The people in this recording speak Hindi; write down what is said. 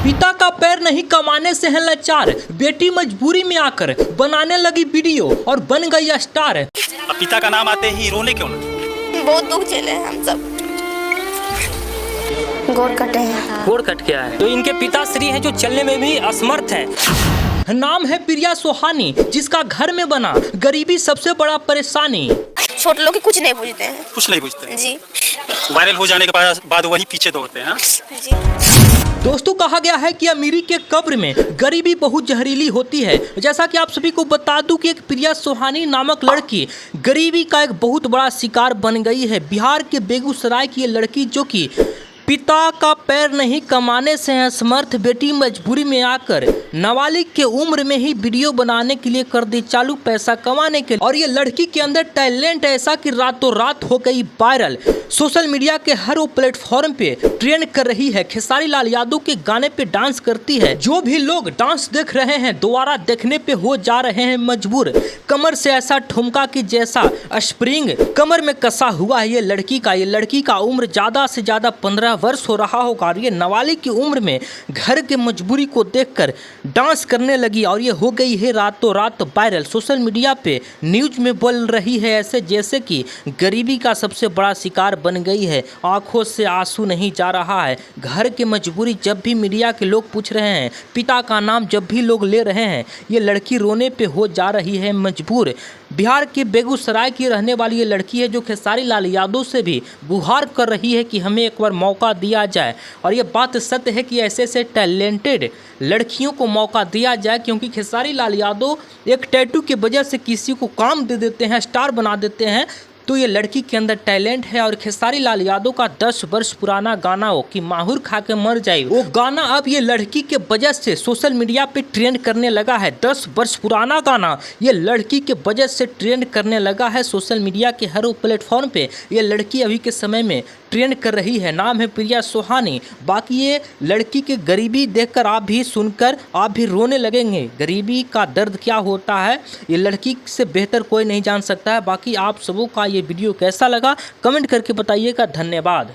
पिता का पैर नहीं कमाने से है लाचार, बेटी मजबूरी में आकर बनाने लगी वीडियो और बन गई स्टार। अब पिता का नाम आते ही रोने क्यों लगे? बहुत दुख झेले हैं हम सब। गोड़ कटे हैं। गोड़ कट गया है तो इनके पिताश्री हैं जो चलने में भी असमर्थ हैं। नाम है प्रिया सोहानी, जिसका घर में बना गरीबी सबसे बड़ा परेशानी। छोटे लोग कुछ नहीं पूछते हैं। कुछ नहीं पूछते हैं। जी वायरल हो जाने के बाद वही पीछे दौड़ते हैं। जी। दोस्तों, कहा गया है कि अमीरी के कब्र में गरीबी बहुत जहरीली होती है। जैसा कि आप सभी को बता दूं कि एक प्रिया सोहानी नामक लड़की गरीबी का एक बहुत बड़ा शिकार बन गई है। बिहार के बेगूसराय की ये लड़की, जो कि पिता का पैर नहीं कमाने से है असमर्थ, बेटी मजबूरी में आकर नाबालिग के उम्र में ही वीडियो बनाने के लिए कर दी चालू, पैसा कमाने के लिए। और ये लड़की के अंदर टैलेंट ऐसा कि रातों रात हो गई वायरल। सोशल मीडिया के हर वो प्लेटफॉर्म पे ट्रेंड कर रही है। खेसारी लाल यादव के गाने पे डांस करती है। जो भी लोग डांस देख रहे हैं दोबारा देखने पे हो जा रहे हैं मजबूर। कमर से ऐसा ठुमका की जैसा स्प्रिंग कमर में कसा हुआ है ये लड़की का उम्र ज्यादा से ज्यादा 15 वर्ष हो रहा होगा। और ये नाबालिग की उम्र में घर के मजबूरी को देखकर डांस करने लगी और ये हो गई है रातों रात वायरल। सोशल मीडिया पे न्यूज में बोल रही है ऐसे जैसे कि गरीबी का सबसे बड़ा शिकार बन गई है। आंखों से आंसू नहीं जा रहा है। घर की मजबूरी जब भी मीडिया के लोग पूछ रहे हैं, पिता का नाम जब भी लोग ले रहे हैं, ये लड़की रोने पे हो जा रही है मजबूर। बिहार के बेगूसराय की रहने वाली ये लड़की है जो खेसारी लाल यादव से भी गुहार कर रही है कि हमें एक बार मौका दिया जाए। और ये बात सत्य है कि ऐसे से टैलेंटेड लड़कियों को मौका दिया जाए, क्योंकि खेसारी लाल यादव एक टैटू की वजह से किसी को काम दे देते हैं, स्टार बना देते हैं। तो ये लड़की के अंदर टैलेंट है। और खेसारी लाल यादव का 10 वर्ष पुराना गाना हो कि माहुर खा के मर जाए, वो गाना अब ये लड़की के वजह से सोशल मीडिया पे ट्रेंड करने लगा है। 10 वर्ष पुराना गाना ये लड़की के वजह से ट्रेंड करने लगा है सोशल मीडिया के हर प्लेटफॉर्म पे। ये लड़की अभी के समय में ट्रेंड कर रही है। नाम है प्रिया सोहानी। बाकी ये लड़की की गरीबी देखकर आप भी सुनकर आप भी रोने लगेंगे। गरीबी का दर्द क्या होता है ये लड़की से बेहतर कोई नहीं जान सकता है। बाकी आप सबों का ये वीडियो कैसा लगा कमेंट करके बताइएगा। धन्यवाद।